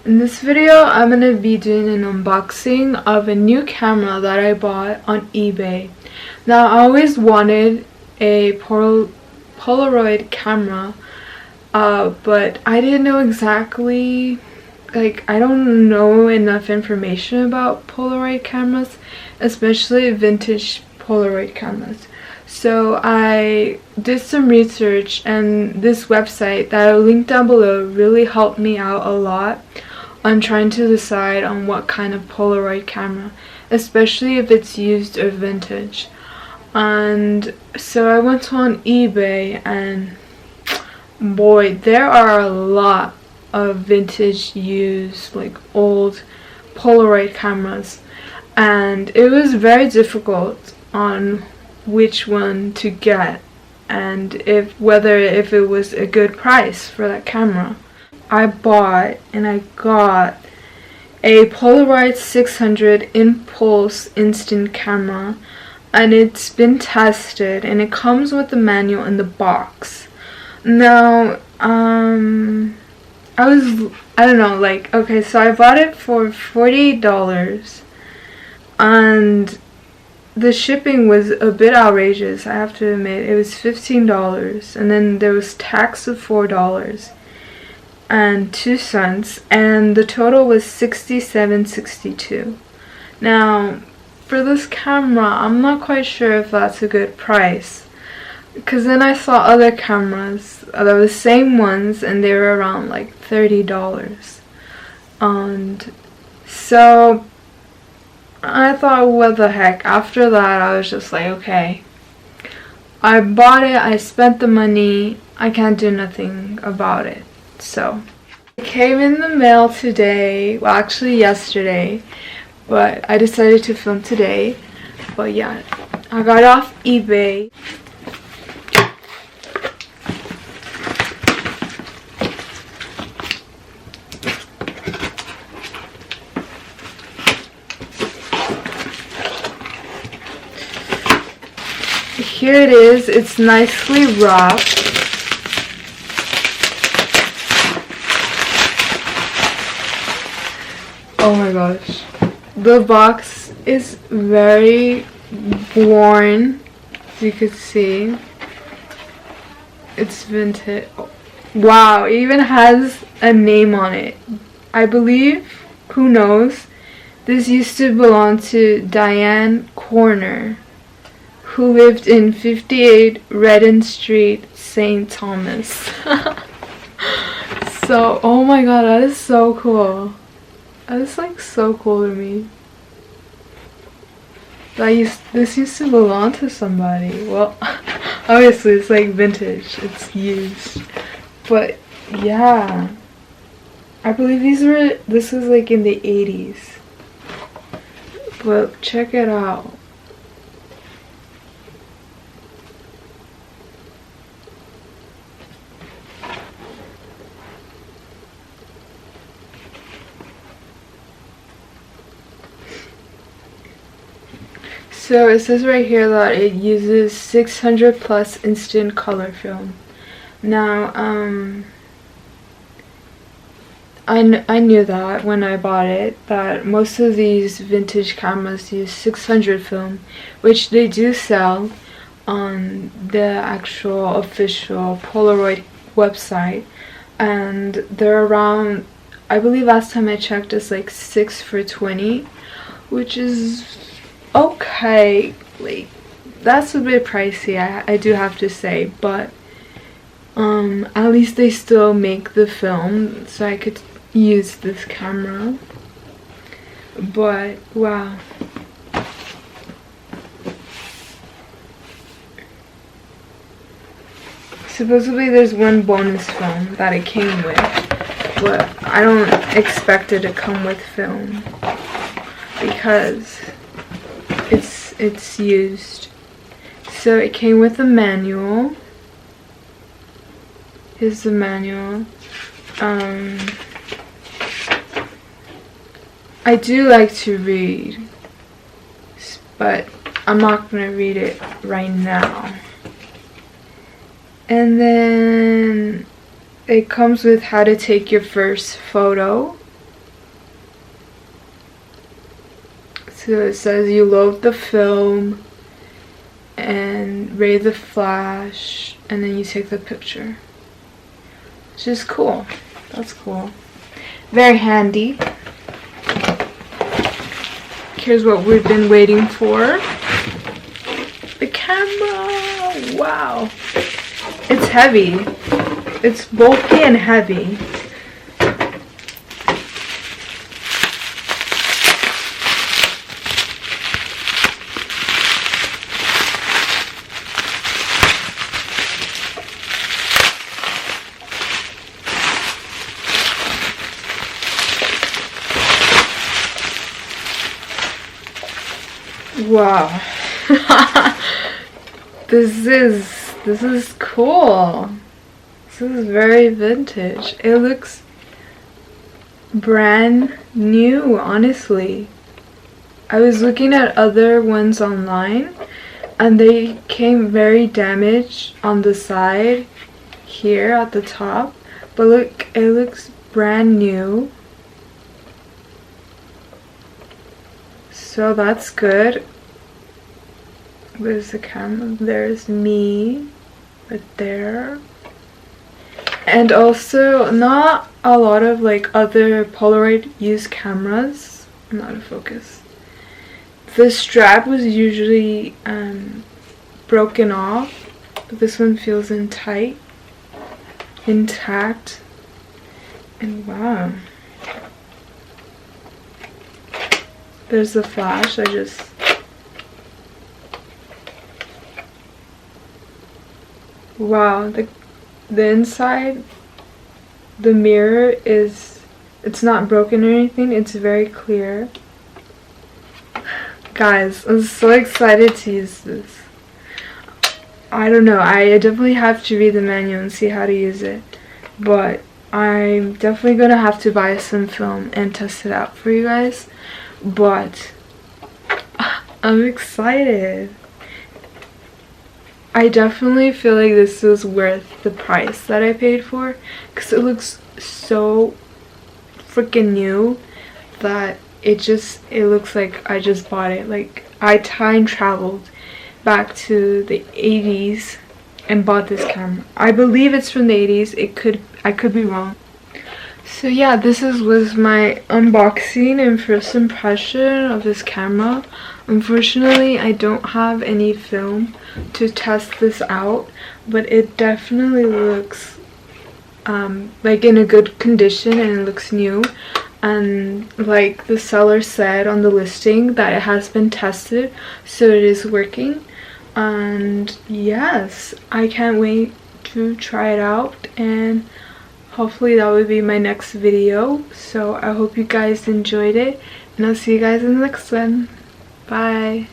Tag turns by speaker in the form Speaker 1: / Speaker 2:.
Speaker 1: In this video, I'm going to be doing an unboxing of a new camera that I bought on eBay. Now, I always wanted a Polaroid camera, but I didn't know exactly, I don't know enough information about Polaroid cameras, especially vintage Polaroid cameras. So I did some research, and this website that I'll link down below really helped me out a lot on trying to decide on what kind of Polaroid camera, especially if it's used or vintage. And so I went on eBay, and boy, there are a lot of vintage used, old Polaroid cameras, and it was very difficult on which one to get and whether if it was a good price for that camera. I bought and I got a Polaroid 600 Impulse instant camera, and it's been tested and it comes with the manual in the box. Now I don't know, okay, so I bought it for $48, and the shipping was a bit outrageous, I have to admit. It was $15, and then there was tax of $4.02, and the total was $67.62. Now, for this camera, I'm not quite sure if that's a good price, because then I saw other cameras that were the same ones, and they were around $30. And so I thought, what the heck. After that, I was just like, okay, I bought it, I spent the money, I can't do nothing about it. So it came in the mail today, well, actually yesterday, but I decided to film today. But yeah, I got it off eBay. Here it is. It's nicely wrapped. Oh my gosh. The box is very worn, as you can see. It's vintage. Wow, it even has a name on it. I believe, who knows, this used to belong to Diane Corner, who lived in 58 Redden Street, St. Thomas. So, oh my god, that is so cool. That is so cool to me. This used to belong to somebody. Well, obviously it's vintage, it's used. But yeah, I believe this was in the 80s. But check it out. So it says right here that it uses 600 plus instant color film. Now, I knew that when I bought it, that most of these vintage cameras use 600 film, which they do sell on the actual official Polaroid website, and they're around, I believe last time I checked, it's 6 for $20, which is okay. That's a bit pricey, I do have to say, but at least they still make the film, so I could use this camera. But wow, supposedly there's one bonus film that it came with, but I don't expect it to come with film because it's used. So it came with a manual. Here's the manual. I do like to read, but I'm not gonna read it right now. And then it comes with how to take your first photo. So it says you load the film and raise the flash and then you take the picture. Which is cool. That's cool. Very handy. Here's what we've been waiting for. The camera! Wow. It's heavy. It's bulky and heavy. Wow. This is cool. This is very vintage. It looks brand new, honestly. I was looking at other ones online and they came very damaged on the side here at the top, but look, it looks brand new. So that's good. Where's the camera? There's me right there. And also not a lot of like other Polaroid used cameras. I'm out of focus. The strap was usually broken off, but this one feels intact. And wow. There's the flash. Wow, the inside, the mirror it's not broken or anything. It's very clear. Guys, I'm so excited to use this. I don't know, I definitely have to read the manual and see how to use it, but I'm definitely gonna have to buy some film and test it out for you guys. But I'm excited. I definitely feel like this is worth the price that I paid for, because it looks so freaking new that it looks like I just bought it. Like I time traveled back to the 80s and bought this camera. I believe it's from the 80s. I could be wrong. So yeah, this was my unboxing and first impression of this camera. Unfortunately, I don't have any film to test this out, but it definitely looks like in a good condition and it looks new. And like the seller said on the listing, that it has been tested, so it is working. And yes, I can't wait to try it out, and hopefully that will be my next video. So I hope you guys enjoyed it, and I'll see you guys in the next one. Bye.